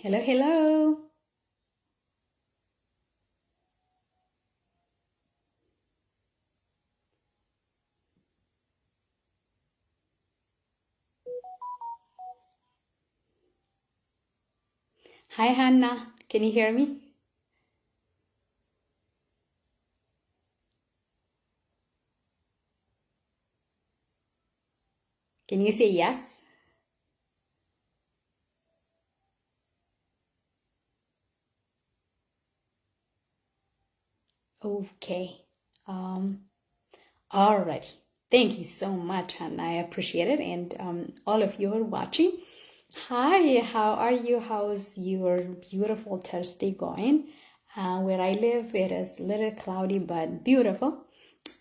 Hello, hello. Hi, Hannah. Can you hear me? Can you say yes? Okay. Um, Alrighty. Thank you so much, Hannah. I appreciate it. And all of you are watching. Hi, how are you? How's your beautiful Thursday going? Where I live, it is a little cloudy but beautiful.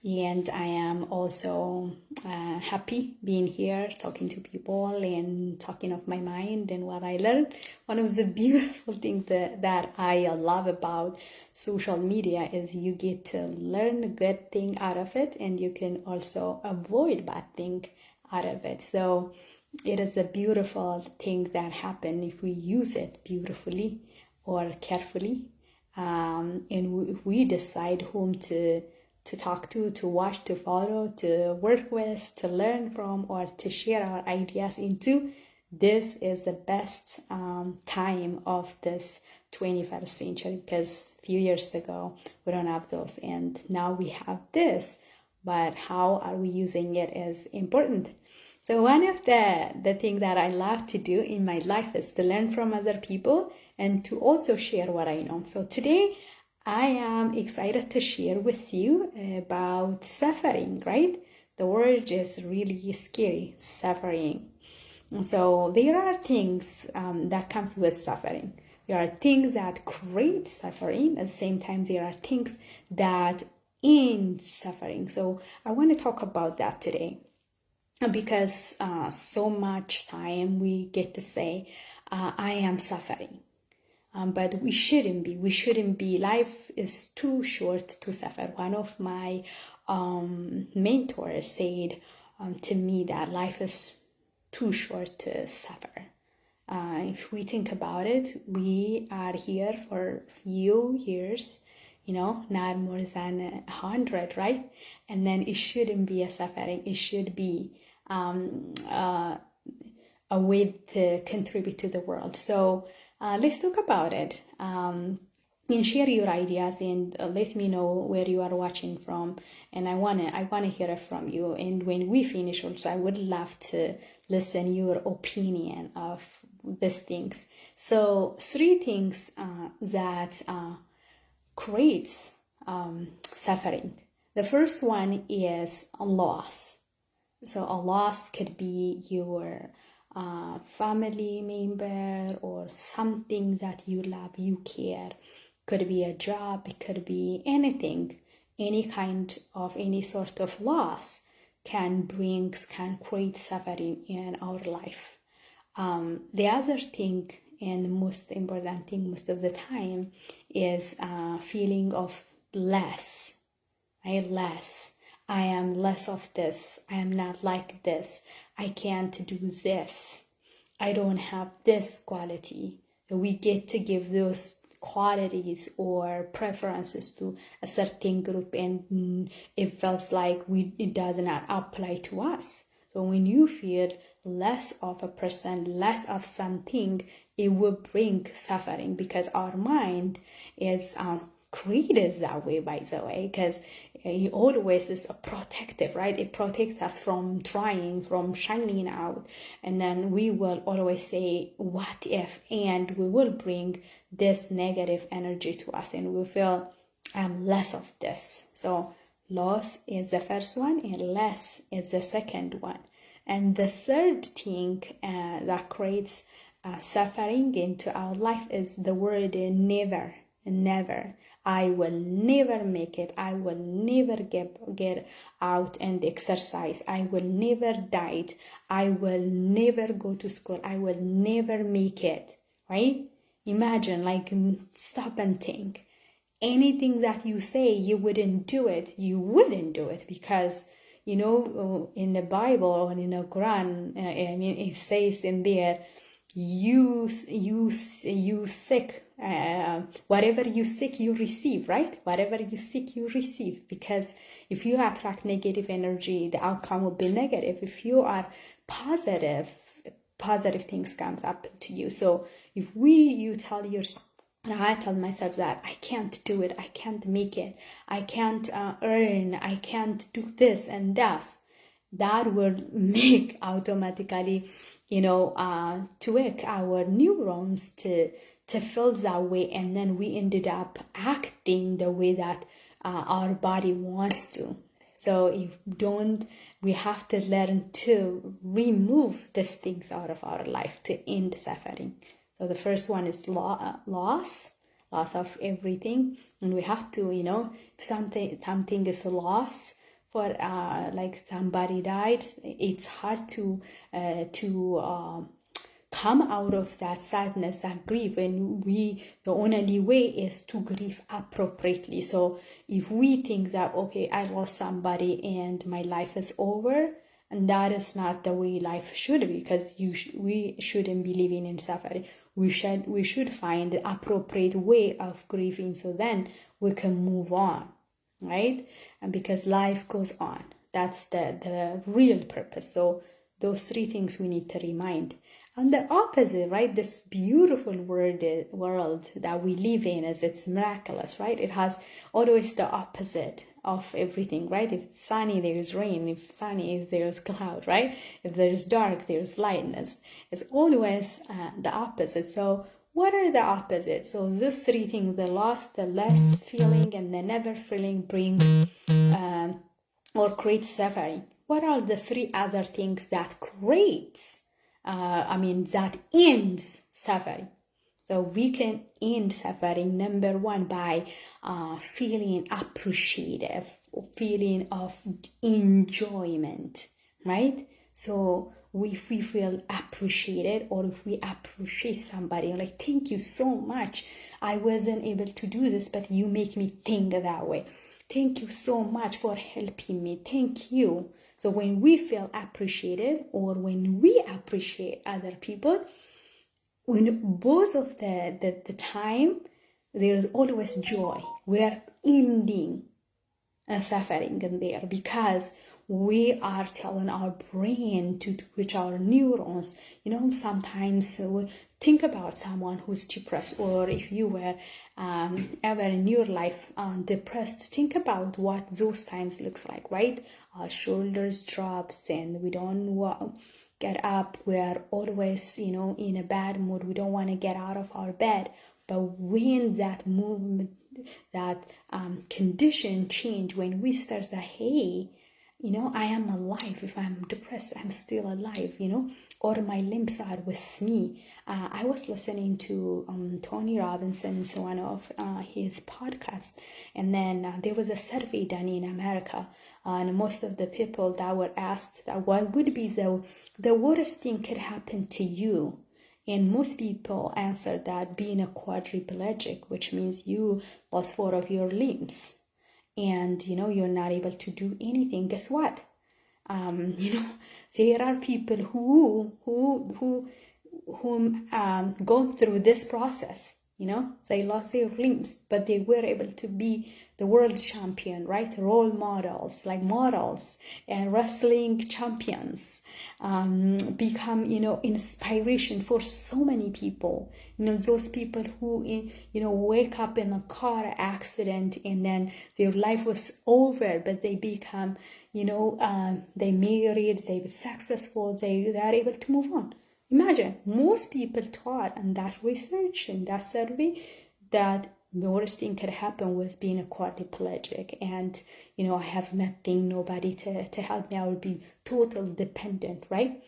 And I am also happy being here, talking to people and talking of my mind and what I learned. One of the beautiful things that I love about social media is you get to learn a good thing out of it, and you can also avoid bad thing out of it. So it is a beautiful thing that happen if we use it beautifully or carefully, and we decide whom to talk to watch, to follow, to work with, to learn from, or to share our ideas into. This is the best time of this 21st century, because a few years ago we don't have those, and now we have this. But how are we using it is important. So one of the things that I love to do in my life is to learn from other people and to also share what I know. So today I am excited to share with you about suffering, right? The word is really scary, suffering. So there are things that comes with suffering. There are things that create suffering. At the same time, there are things that end suffering. So I want to talk about that today, because so much time we get to say, I am suffering. But we shouldn't be. We shouldn't be. Life is too short to suffer. One of my mentors said to me that life is too short to suffer. If we think about it, we are here for a few years, not more than 100, right? And then it shouldn't be a suffering. It should be a way to contribute to the world. So let's talk about it. And share your ideas, and let me know where you are watching from, and I wanna hear it from you. And when we finish, also I would love to listen your opinion of these things. So three things that creates suffering. The first one is a loss. So a loss could be your family member or something that you love, you care. Could be a job, it could be anything. Any kind of any sort of loss can create suffering in our life. The other thing, and most important thing most of the time, is a feeling of less. Right? Less. I am less of this. I am not like this. I can't do this. I don't have this quality. We get to give those qualities or preferences to a certain group, and it feels like it does not apply to us. So when you feel less of a person, less of something, it will bring suffering, because our mind is created that way, by the way, because it always is a protective, right? It protects us from trying, from shining out. And then we will always say, what if? And we will bring this negative energy to us, and we feel I'm less of this. So loss is the first one, and less is the second one. And the third thing that creates suffering into our life is the word never. Never. I will never make it. I will never get out and exercise. I will never diet. I will never go to school. I will never make it. Right? Imagine, like, stop and think. Anything that you say you wouldn't do it, you wouldn't do it, because in the Bible or in the Quran, it says in there, you seek, whatever you seek you receive, right? Whatever you seek you receive, because if you attract negative energy, the outcome will be negative. If you are positive things comes up to you. So if you tell yourself, and I tell myself that I can't do it, I can't make it, I can't earn, I can't do this and that will make automatically, tweak our neurons to feel that way, and then we ended up acting the way that our body wants to. So we have to learn to remove these things out of our life to end suffering. So the first one is loss of everything, and we have to, if something is a loss, for like somebody died, it's hard to come out of that sadness, that grief, and the only way is to grieve appropriately. So if we think that, okay, I lost somebody and my life is over, and that is not the way life should be, because we shouldn't be living in suffering. We should find the appropriate way of grieving, so then we can move on, right? And because life goes on, that's the real purpose. So those three things we need to remind. And the opposite, right? This beautiful world that we live in, it's miraculous, right? It has always the opposite of everything, right? If it's sunny, there's rain. If sunny, there's cloud, right? If there's dark, there's lightness. It's always the opposite. So what are the opposites? So these three things, the loss, the less feeling, and the never feeling brings or creates suffering. What are the three other things that creates, that ends suffering? So we can end suffering, number one, by feeling appreciative, feeling of enjoyment, right? So if we feel appreciated, or if we appreciate somebody, like, thank you so much, I wasn't able to do this, but you make me think that way. Thank you so much for helping me. Thank you. So when we feel appreciated, or when we appreciate other people, when both of the time, there's always joy. We are ending suffering in there, because we are telling our brain to twitch our neurons. Sometimes we think about someone who's depressed, or if you were ever in your life depressed, think about what those times looks like, right? Our shoulders drops and we don't get up. We are always, in a bad mood. We don't want to get out of our bed. But when that movement, that condition change, when we start that, hey, I am alive. If I'm depressed, I'm still alive, or my limbs are with me. I was listening to Tony Robinson's one of his podcasts, and then there was a survey done in America, and most of the people that were asked that what would be the worst thing could happen to you. And most people answered that being a quadriplegic, which means you lost 4 of your limbs, and you're not able to do anything. Guess what? There are people who go through this process. They lost their limbs, but they were able to be the world champion, right? Role models, like models and wrestling champions, become, inspiration for so many people. Those people who, wake up in a car accident and then their life was over, but they become, they married, they were successful, they are able to move on. Imagine, most people thought in that research, in that survey, that the worst thing could happen was being a quadriplegic, and I have nothing, nobody to help me. I will be total dependent, right?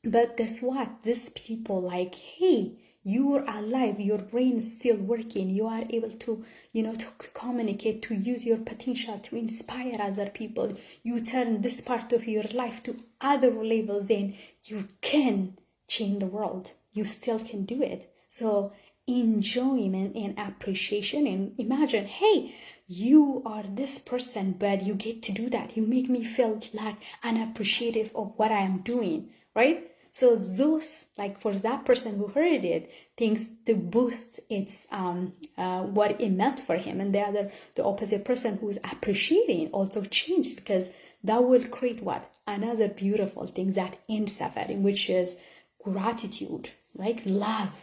But guess what? These people, like, hey, you're alive, your brain is still working, you are able to, to communicate, to use your potential, to inspire other people. You turn this part of your life to other levels, then you can change the world. You still can do it. So enjoyment and appreciation, and imagine, hey, you are this person, but you get to do that. You make me feel like unappreciative of what I am doing, right? So those, like for that person who heard it, thinks to boost its what it meant for him, and the opposite person who is appreciating also changed, because that will create what? Another beautiful thing that ends suffering, which is gratitude, right? Love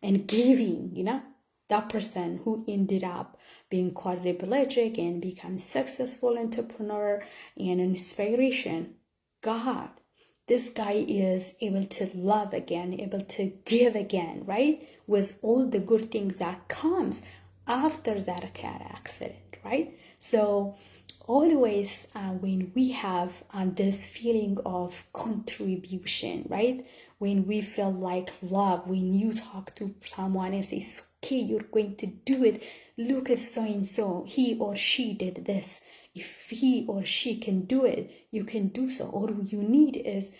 and giving, that person who ended up being quadriplegic and become successful entrepreneur and an inspiration. God, this guy is able to love again, able to give again, right? With all the good things that comes after that car accident, right? So always when we have this feeling of contribution, right? When we feel like love, when you talk to someone and say, okay, you're going to do it. Look at so-and-so, he or she did this. If he or she can do it, you can do so. All you need is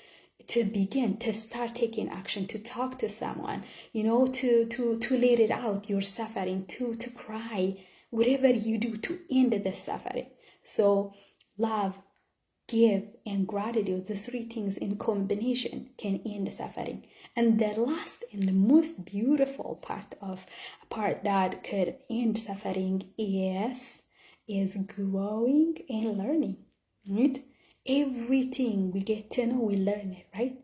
to begin, to start taking action, to talk to someone, to let it out, your suffering, to cry, whatever you do to end the suffering. So love, give, and gratitude, the three things in combination can end the suffering. And the last and the most beautiful part that could end suffering is growing and learning, right? Everything we get to know, we learn it, right?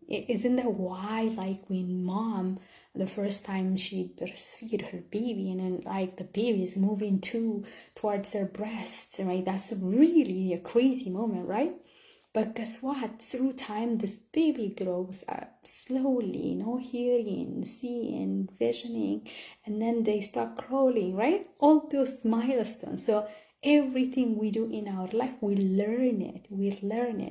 Isn't that why, like when mom, the first time she breastfeed her baby, and then like the baby is moving towards her breasts, right? That's really a crazy moment, right? But guess what? Through time, this baby grows up slowly, hearing, seeing, visioning, and then they start crawling, right? All those milestones. So everything we do in our life, we learn it,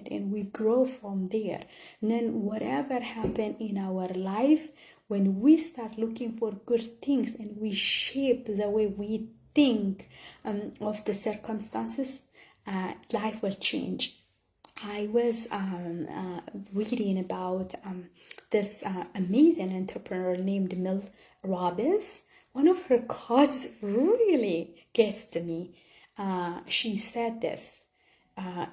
and we grow from there. And then whatever happened in our life, when we start looking for good things and we shape the way we think of the circumstances, life will change. I was reading about this amazing entrepreneur named Mel Robbins. One of her quotes really gets to me. She said this,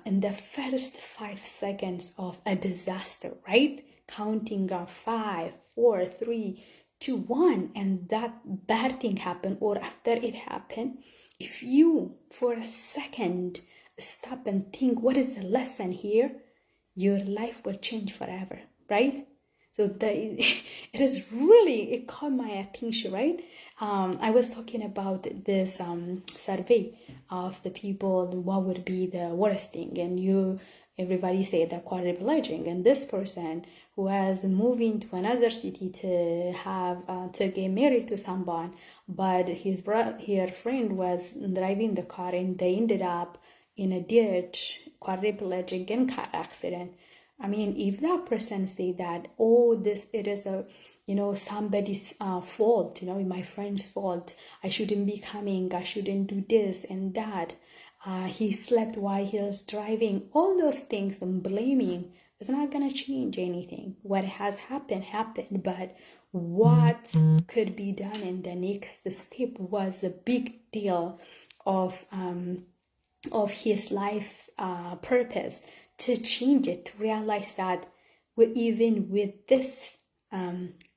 in the first 5 seconds of a disaster, right? Counting down 5, 4, 3, 2, 1, and that bad thing happened, or after it happened, if you for a second stop and think, what is the lesson here? Your life will change forever, right? So it caught my attention, right? I was talking about this survey of the people, what would be the worst thing, and everybody said that quadriplegic, and this person who was moving to another city to get married to someone, but her friend was driving the car and they ended up in a ditch, quadriplegic, and car accident. I mean, if that person say that, it is somebody's fault, my friend's fault, I shouldn't be coming, I shouldn't do this and that, he slept while he was driving, all those things, and blaming is not going to change anything. What has happened, but what could be done in the next step was a big deal of his life's purpose, to change it, to realize that even with this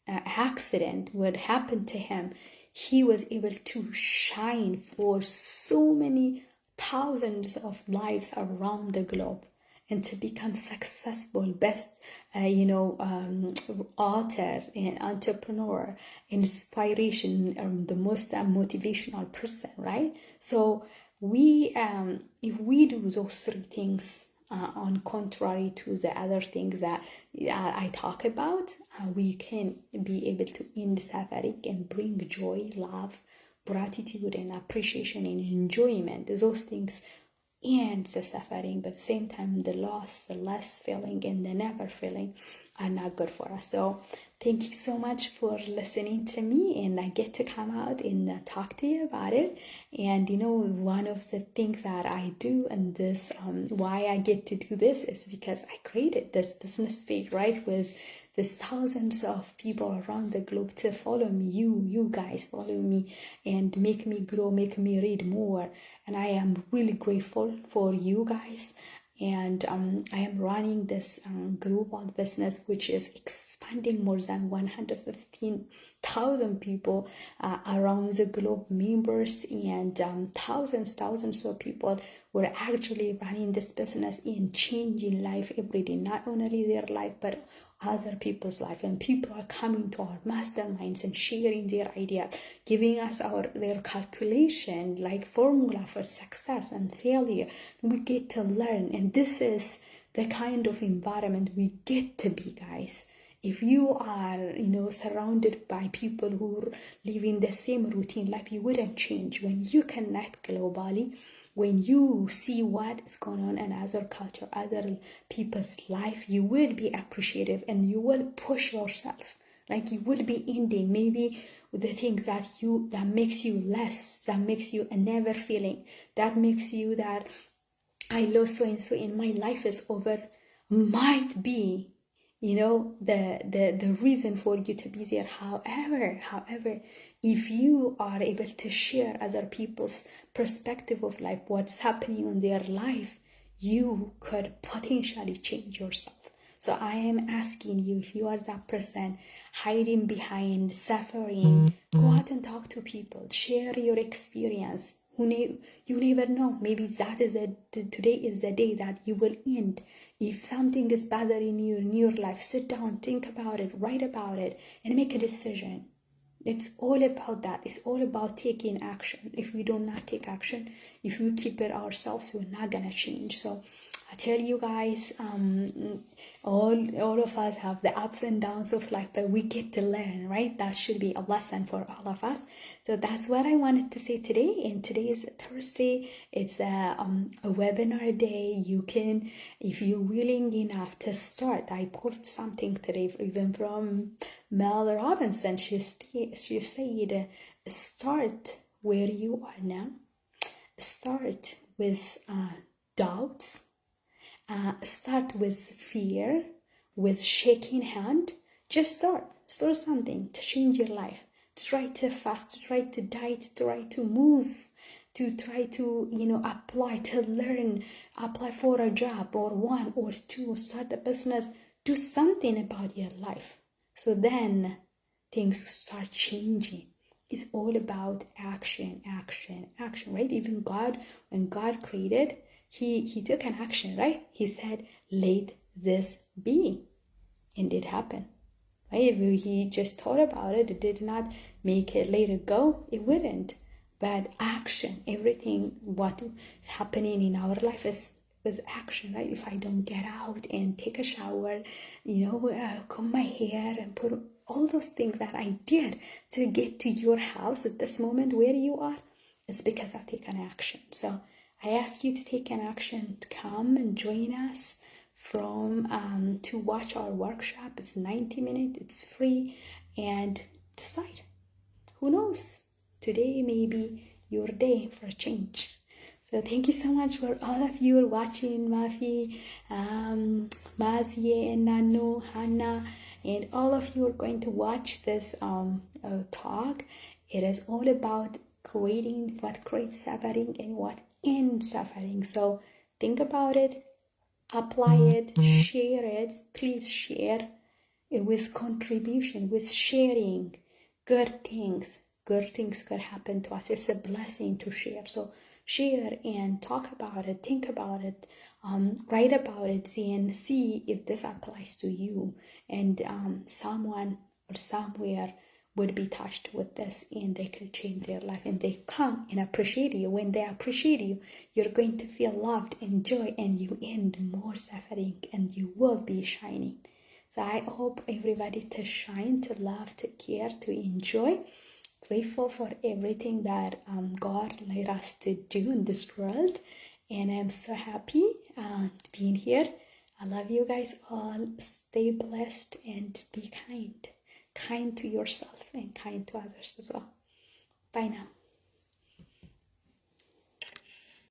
accident, what happened to him, he was able to shine for so many thousands of lives around the globe, and to become successful, best, author and entrepreneur, inspiration, the most motivational person, right? So if we do those three things, on contrary to the other things that I talk about, we can be able to end suffering and bring joy, love, gratitude, and appreciation and enjoyment. Those things end the suffering, but at the same time, the loss, the less feeling, and the never feeling are not good for us. So thank you so much for listening to me, and I get to come out and talk to you about it. And one of the things that I do, and this why I get to do this, is because I created this business page, right, with there's thousands of people around the globe to follow me. You guys follow me and make me grow, make me read more. And I am really grateful for you guys. and I am running this global business which is expanding more than 115,000 people around the globe, members, and thousands of people were actually running this business and changing life every day, not only their life but other people's life. And people are coming to our masterminds and sharing their ideas, giving us their calculation, like formula for success and failure. We get to learn, and this is the kind of environment we get to be, guys. If you are, surrounded by people who live in the same routine life, you wouldn't change. When you connect globally, when you see what is going on in other culture, other people's life, you will be appreciative and you will push yourself. Like you will be ending maybe the things that makes you less, that makes you a never feeling, that makes you that I lost so and so and my life is over, might be the reason for you to be there. However, if you are able to share other people's perspective of life, what's happening in their life, you could potentially change yourself. So I am asking you, if you are that person hiding behind suffering, go out and talk to people, share your experience. You never know, maybe that is today is the day that you will end. If something is bothering you in your life, sit down, think about it, write about it, and make a decision. It's all about that. It's all about taking action. If we do not take action, if we keep it ourselves, we're not gonna change. So I tell you guys, all of us have the ups and downs of life, but we get to learn, right? That should be a lesson for all of us. So that's what I wanted to say today. And today is Thursday. It's a webinar day. You can, if you're willing enough to start. I post something today, even from Mel Robinson. She said, start where you are now. Start with doubts. Start with fear, with shaking hand. Just start something to change your life. Try to fast, try to diet, try to move, to try to apply, to learn, apply for a job or one or two, start a business, do something about your life. So then things start changing. It's all about action, right? Even God, when God created, he took an action, right? He said, let this be. And it happened. Right? If he just thought about it, it did not make it let it go, it wouldn't. But action, everything what is happening in our life is action, right? If I don't get out and take a shower, comb my hair and put all those things that I did to get to your house at this moment where you are, it's because I take an action. So I ask you to take an action, to come and join us to watch our workshop. It's 90 minutes, it's free, and decide. Who knows? Today may be your day for a change. So thank you so much for all of you watching, Mafi, Mazie, and Nano, Hannah, and all of you are going to watch this talk. It is all about creating what creates suffering and what ends suffering. So think about it, apply it, share it. Please share it with contribution, with sharing. Good things could happen to us. It's a blessing to share. So share and talk about it, think about it, write about it, and see if this applies to you. And someone or somewhere would be touched with this and they could change their life, and they come and appreciate you. When they appreciate you, you're going to feel loved and joy, and you end more suffering and you will be shining. So I hope everybody to shine, to love, to care, to enjoy. Grateful for everything that God led us to do in this world. And I'm so happy being here. I love you guys all. Stay blessed and be kind. Kind to yourself and kind to others as well. Bye now.